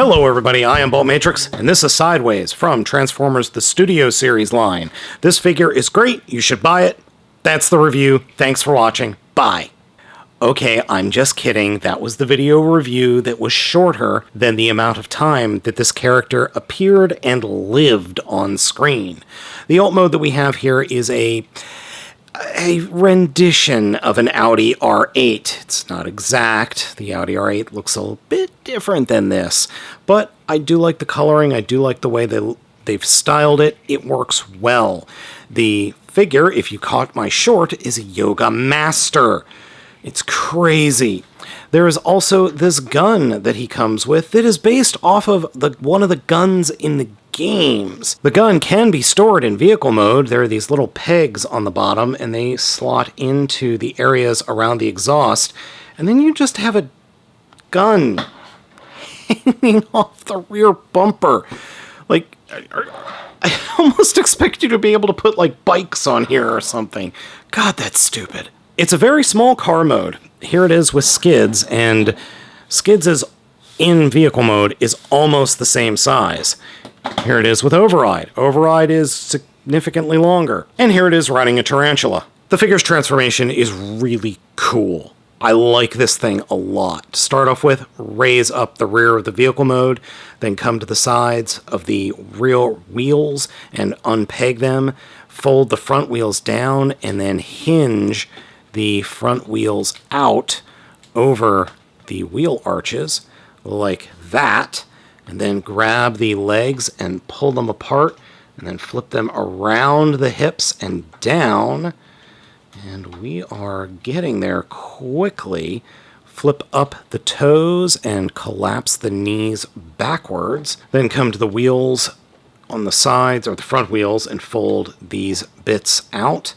Hello everybody, I am Baltmatrix, and this is Sideways from Transformers the Studio Series line. This figure is great, you should buy it. That's the review, thanks for watching, bye. Okay, I'm just kidding, that was the video review that was shorter than the amount of time that this character appeared and lived on screen. The alt mode that we have here is a rendition of an Audi R8. It's not exact. The Audi R8 looks a bit different than this, but I do like the coloring. I do like the way they've styled it. It works well. The figure, if you caught my short, is a yoga master. It's crazy. There is also this gun that he comes with that is based off of one of the guns in the games. The gun can be stored in vehicle mode. There are these little pegs on the bottom, and they slot into the areas around the exhaust, and then you just have a gun hanging off the rear bumper. Like, I almost expect you to be able to put, like, bikes on here or something. God, that's stupid. It's a very small car mode. Here it is with Skids, and Skids is in vehicle mode is almost the same size. Here it is with Override. Override is significantly longer. And here it is riding a tarantula. The figure's transformation is really cool. I like this thing a lot. To start off with, raise up the rear of the vehicle mode, then come to the sides of the rear wheels and unpeg them, fold the front wheels down, and then hinge the front wheels out over the wheel arches like that, and then grab the legs and pull them apart, and then flip them around the hips and down, and we are getting there quickly. Flip up the toes and collapse the knees backwards, then come to the wheels on the sides, or the front wheels, and fold these bits out,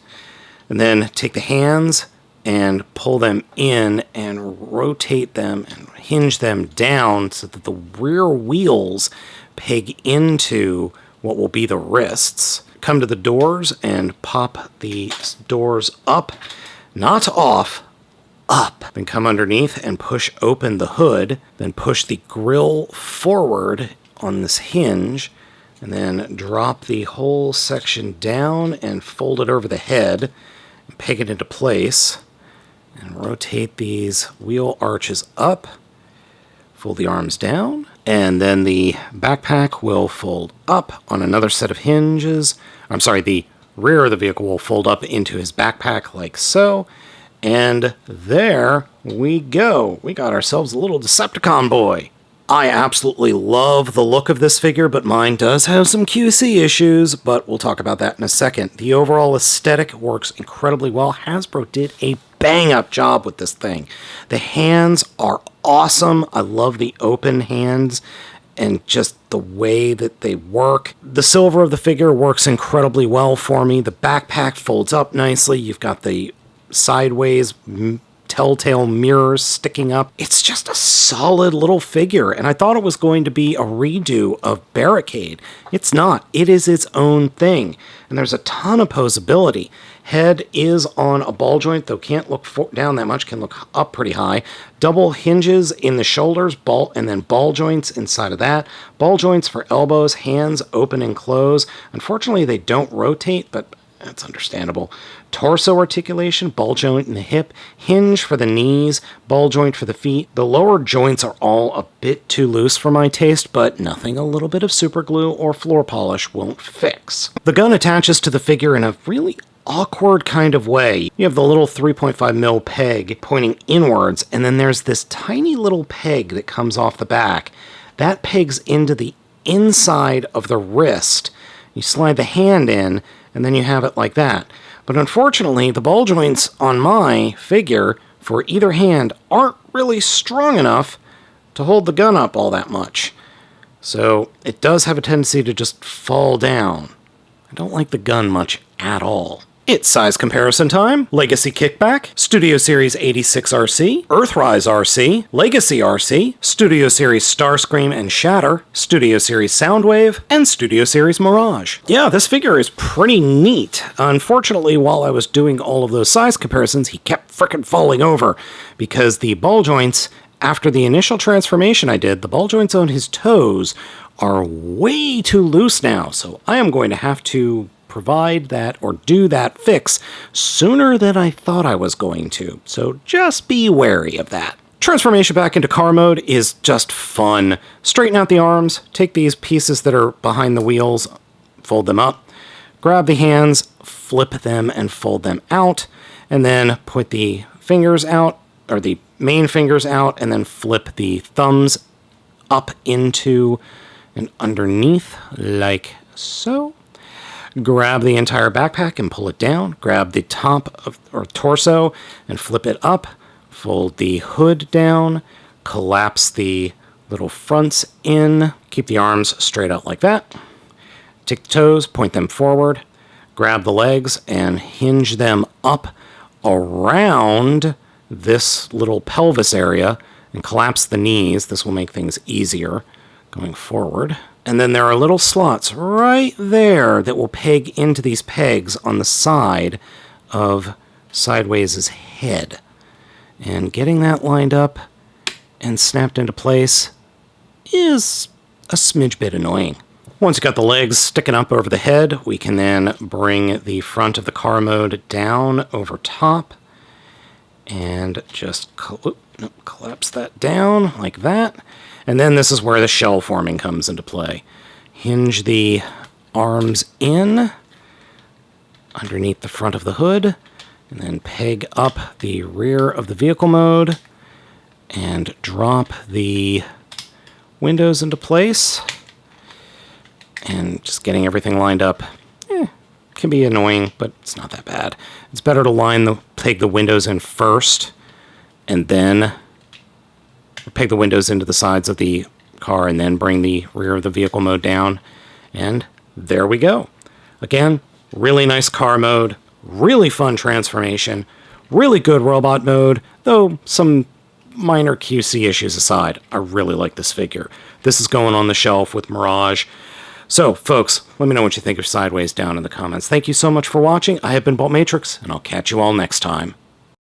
and then take the hands and pull them in and rotate them and hinge them down so that the rear wheels peg into what will be the wrists. Come to the doors and pop the doors up, not off, up. Then come underneath and push open the hood, then push the grille forward on this hinge, and then drop the whole section down and fold it over the head and peg it into place. And rotate these wheel arches up, fold the arms down, and then the backpack will fold up on another set of hinges. I'm sorry, the rear of the vehicle will fold up into his backpack like so, and there we go. We got ourselves a little Decepticon boy. I absolutely love the look of this figure, but mine does have some QC issues, but we'll talk about that in a second. The overall aesthetic works incredibly well. Hasbro did a bang-up job with this thing. The hands are awesome. I love the open hands and just the way that they work. The silver of the figure works incredibly well for me. The backpack folds up nicely. You've got the sideways telltale mirrors sticking up. It's just a solid little figure, and I thought it was going to be a redo of Barricade. It's not. It is its own thing, and there's a ton of posability. Head is on a ball joint, though can't look down that much, can look up pretty high. Double hinges in the shoulders, and then ball joints inside of that. Ball joints for elbows, hands open and close. Unfortunately, they don't rotate, but that's understandable. Torso articulation, ball joint in the hip, hinge for the knees, ball joint for the feet. The lower joints are all a bit too loose for my taste, but nothing a little bit of super glue or floor polish won't fix. The gun attaches to the figure in a really awkward kind of way. You have the little 3.5mm peg pointing inwards, and then there's this tiny little peg that comes off the back. That pegs into the inside of the wrist. You slide the hand in, and then you have it like that. But unfortunately, the ball joints on my figure for either hand aren't really strong enough to hold the gun up all that much. So it does have a tendency to just fall down. I don't like the gun much at all. It's size comparison time. Legacy Kickback, Studio Series 86 RC, Earthrise RC, Legacy RC, Studio Series Starscream and Shatter, Studio Series Soundwave, and Studio Series Mirage. Yeah, this figure is pretty neat. Unfortunately, while I was doing all of those size comparisons, he kept frickin' falling over because the ball joints After the initial transformation I did, the ball joints on his toes are way too loose now, so I am going to have to provide that or do that fix sooner than I thought I was going to, so just be wary of that. Transformation back into car mode is just fun. Straighten out the arms, take these pieces that are behind the wheels, fold them up, grab the hands, flip them and fold them out, and then put the fingers out, or the main fingers out, and then flip the thumbs up into and underneath like so. Grab the entire backpack and pull it down. Grab the top of or torso and flip it up. Fold the hood down. Collapse the little fronts in. Keep the arms straight out like that. Take the toes, point them forward. Grab the legs and hinge them up around this little pelvis area and collapse the knees. This will make things easier going forward. And then there are little slots right there that will peg into these pegs on the side of Sideways' head. And getting that lined up and snapped into place is a smidge bit annoying. Once you've got the legs sticking up over the head, we can then bring the front of the car mode down over top and just collapse that down like that. And then this is where the shell forming comes into play. Hinge the arms in underneath the front of the hood, and then peg up the rear of the vehicle mode, and drop the windows into place. And just getting everything lined up can be annoying, but it's not that bad. It's better to peg the windows in first, and then peg the windows into the sides of the car, and then bring the rear of the vehicle mode down. And there we go. Again, really nice car mode, really fun transformation, really good robot mode, though some minor QC issues aside, I really like this figure. This is going on the shelf with Mirage. So, folks, let me know what you think of Sideways down in the comments. Thank you so much for watching. I have been Baltmatrix, and I'll catch you all next time.